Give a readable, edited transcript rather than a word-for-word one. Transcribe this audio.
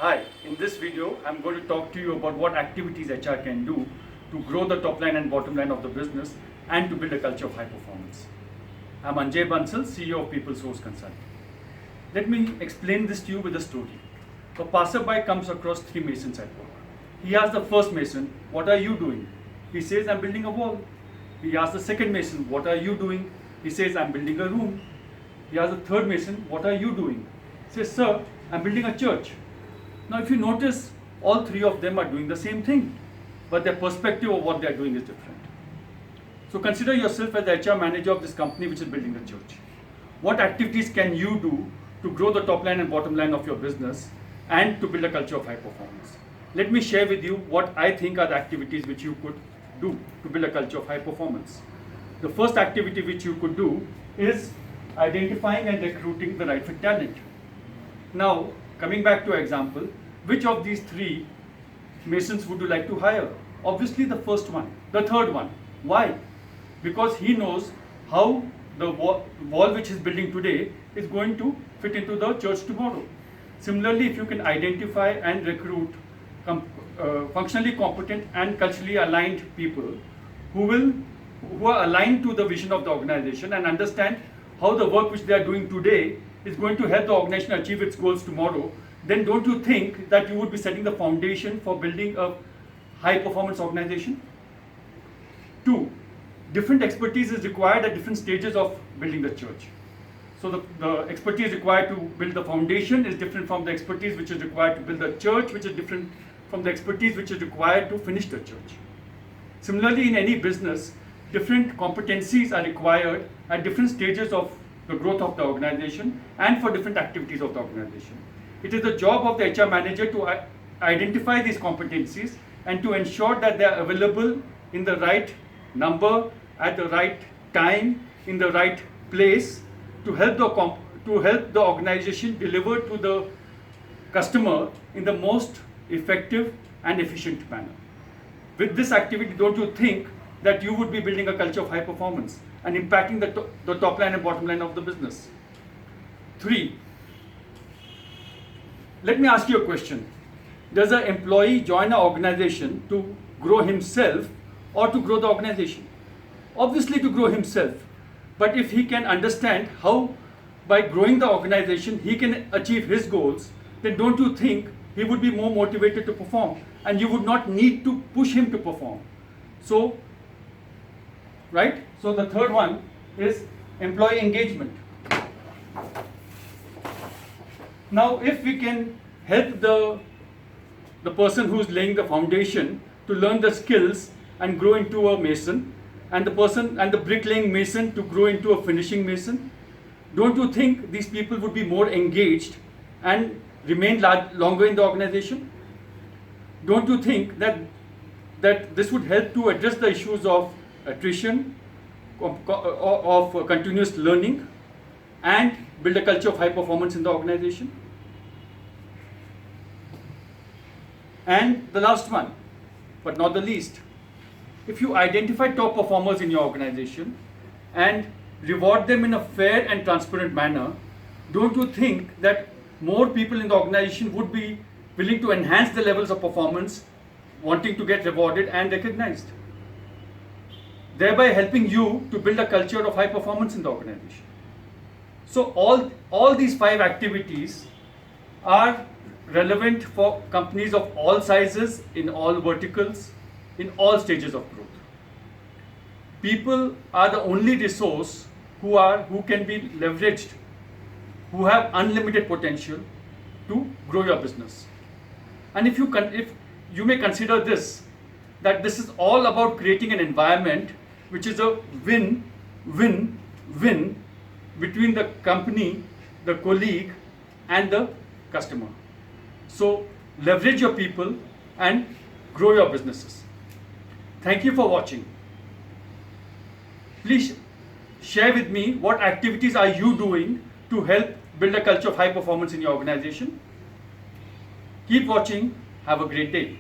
Hi, in this video, I'm going to talk to you about what activities HR can do to grow the top line and bottom line of the business and to build a culture of high performance. I'm Anjay Bansal, CEO of People Source Consulting. Let me explain this to you with a story. A passerby comes across three masons at work. He asks the first mason, "What are you doing?" He says, "I'm building a wall." He asks the second mason, "What are you doing?" He says, "I'm building a room." He asks the third mason, "What are you doing?" He says, "Sir, I'm building a church." Now, if you notice, all three of them are doing the same thing, but their perspective of what they are doing is different. So consider yourself as the HR manager of this company which is building a church. What activities can you do to grow the top line and bottom line of your business and to build a culture of high performance? Let me share with you what I think are the activities which you could do to build a culture of high performance. The first activity which you could do is identifying and recruiting the right fit talent. Now, coming back to example, which of these three masons would you like to hire? Obviously the first one, the third one. Why? Because he knows how the wall which he's building today is going to fit into the church tomorrow. Similarly, if you can identify and recruit functionally competent and culturally aligned people who are aligned to the vision of the organization and understand how the work which they are doing today is going to help the organization achieve its goals tomorrow, then don't you think that you would be setting the foundation for building a high performance organization? 2, different expertise is required at different stages of building the church. So the expertise required to build the foundation is different from the expertise which is required to build the church, which is different from the expertise which is required to finish the church. Similarly, in any business, different competencies are required at different stages of the growth of the organization and for different activities of the organization. It is the job of the HR manager to identify these competencies and to ensure that they are available in the right number, at the right time, in the right place to help the organization deliver to the customer in the most effective and efficient manner. With this activity, don't you think that you would be building a culture of high performance and impacting the top line and bottom line of the business? 3, let me ask you a question. Does an employee join an organization to grow himself or to grow the organization? Obviously to grow himself. But if he can understand how by growing the organization he can achieve his goals, then don't you think he would be more motivated to perform and you would not need to push him to perform? So, right? So the third one is employee engagement. Now, if we can help the person who's laying the foundation to learn the skills and grow into a mason, and the bricklaying mason to grow into a finishing mason, don't you think these people would be more engaged and remain longer in the organization? Don't you think that this would help to address the issues of attrition, of continuous learning, and build a culture of high performance in the organization? And the last one, but not the least, if you identify top performers in your organization and reward them in a fair and transparent manner, don't you think that more people in the organization would be willing to enhance the levels of performance, wanting to get rewarded and recognized, thereby helping you to build a culture of high performance in the organization? So all these 5 activities are relevant for companies of all sizes, in all verticals, in all stages of growth. People are the only resource who can be leveraged, who have unlimited potential to grow your business. And if you may consider this, that this is all about creating an environment which is a win-win-win between the company, the colleague, and the customer. So leverage your people and grow your businesses. Thank you for watching. Please share with me what activities are you doing to help build a culture of high performance in your organization. Keep watching. Have a great day.